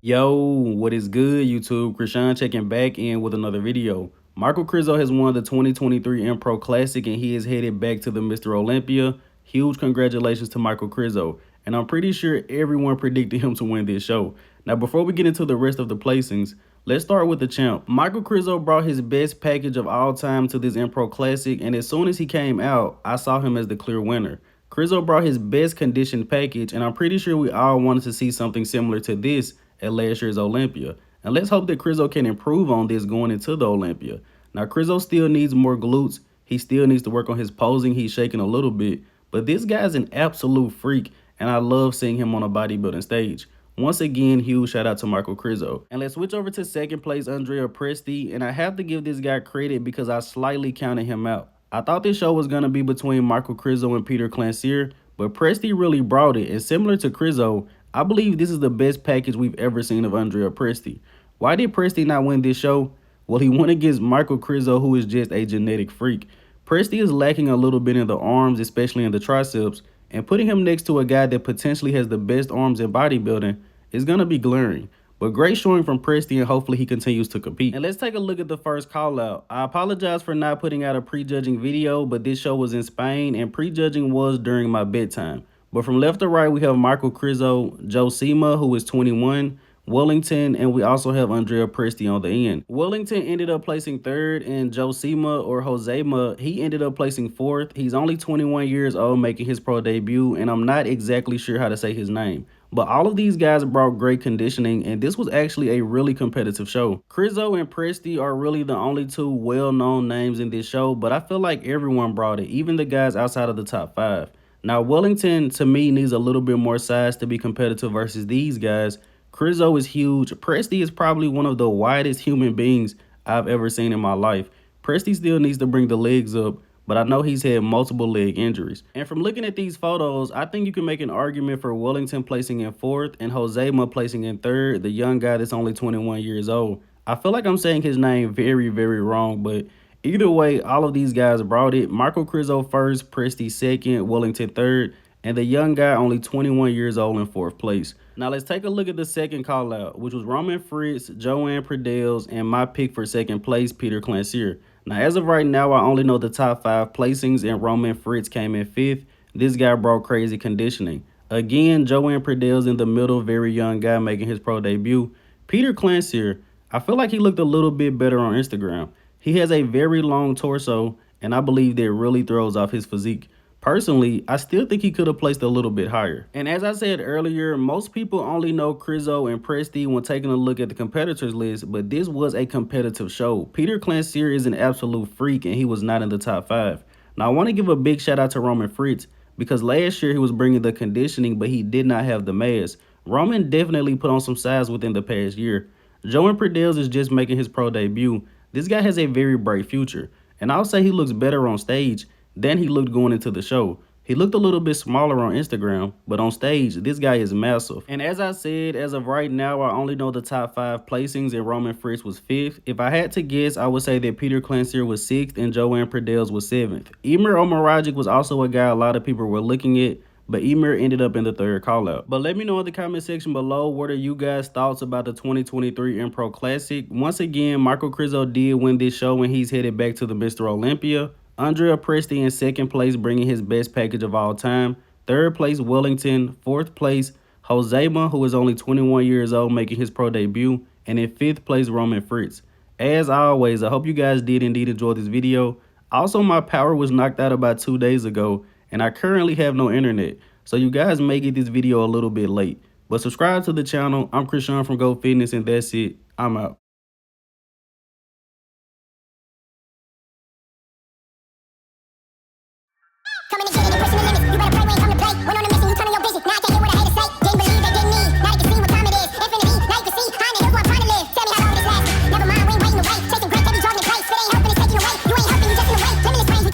Yo, what is good, YouTube? Krishan checking back in with another video. Michal Krizo has won the 2023 Empro Classic and he is headed back to the Mr. Olympia. Huge congratulations to Michal Krizo. And I'm pretty sure everyone predicted him to win this show. Now, before we get into the rest of the placings, let's start with the champ. Michal Krizo brought his best package of all time to this Empro Classic, and as soon as he came out, I saw him as the clear winner. Krizo brought his best conditioned package, and I'm pretty sure we all wanted to see something similar to this at last year's Olympia. And let's hope that Krizo can improve on this going into the Olympia. Now, Krizo still needs more glutes. He still needs to work on his posing. He's shaking a little bit. But this guy's an absolute freak, and I love seeing him on a bodybuilding stage. Once again, huge shout out to Michal Krizo. And let's switch over to second place, Andrea Presti. And I have to give this guy credit because I slightly counted him out. I thought this show was going to be between Michal Krizo and Peter Clancyr, but Presti really brought it. And similar to Krizo, I believe this is the best package we've ever seen of Andrea Presti. Why did Presti not win this show? Well, he went against Michal Krizo, who is just a genetic freak. Presti is lacking a little bit in the arms, especially in the triceps, and putting him next to a guy that potentially has the best arms in bodybuilding is going to be glaring. But great showing from Presti, and hopefully he continues to compete. And let's take a look at the first call out. I apologize for not putting out a prejudging video, but this show was in Spain and prejudging was during my bedtime. But from left to right, we have Michal Krizo, Josema, who is 21, Wellington, and we also have Andrea Presti on the end. Wellington ended up placing third, and Josema, or Josema, he ended up placing fourth. He's only 21 years old, making his pro debut, and I'm not exactly sure how to say his name. But all of these guys brought great conditioning, and this was actually a really competitive show. Krizo and Presti are really the only two well-known names in this show, but I feel like everyone brought it, even the guys outside of the top 5. Now, Wellington, to me, needs a little bit more size to be competitive versus these guys. Krizo is huge. Presti is probably one of the widest human beings I've ever seen in my life. Presti still needs to bring the legs up, but I know he's had multiple leg injuries. And from looking at these photos, I think you can make an argument for Wellington placing in fourth and Josema placing in third, the young guy that's only 21 years old. I feel like I'm saying his name very, very wrong, but either way, all of these guys brought it. Michal Krizo first, Presti second, Wellington third, and the young guy only 21 years old in fourth place. Now let's take a look at the second call out, which was Roman Fritz, Joanne Pradels, and my pick for second place, Peter Clancyr. Now as of right now, I only know the top 5 placings, and Roman Fritz came in 5th. This guy brought crazy conditioning. Again, Joanne Pradels in the middle, very young guy making his pro debut. Peter Clancyr, I feel like he looked a little bit better on Instagram. He has a very long torso, and I believe that really throws off his physique. Personally, I still think he could have placed a little bit higher. And as I said earlier, most people only know Krizo and Presti when taking a look at the competitors list, but this was a competitive show. Peter Clancyr is an absolute freak, and he was not in the top 5. Now, I want to give a big shout out to Roman Fritz, because last year he was bringing the conditioning, but he did not have the mass. Roman definitely put on some size within the past year. Joanne Pradels is just making his pro debut. This guy has a very bright future, and I'll say he looks better on stage than he looked going into the show. He looked a little bit smaller on Instagram, but on stage, this guy is massive. And as I said, as of right now, I only know the top 5 placings, and Roman Fritz was 5th. If I had to guess, I would say that Peter Clancyr was 6th and Joanne Pradels was 7th. Emir Omaragic was also a guy a lot of people were looking at, but Emir ended up in the 3rd call out. But let me know in the comment section below, what are you guys' thoughts about the 2023 Empro Classic? Once again, Michal Krizo did win this show and he's headed back to the Mr. Olympia. Andrea Presti in 2nd place, bringing his best package of all time. 3rd place, Wellington. 4th place, Josema, who is only 21 years old, making his pro debut. And in 5th place, Roman Fritz. As always, I hope you guys did indeed enjoy this video. Also, my power was knocked out about 2 days ago, and I currently have no internet, so you guys may get this video a little bit late. But subscribe to the channel. I'm Krishan from Go Fitness, and that's it. I'm out. Coming and getting your personal limits. You better pray when you come to play. When on a mission, you turn on your vision. Now I can't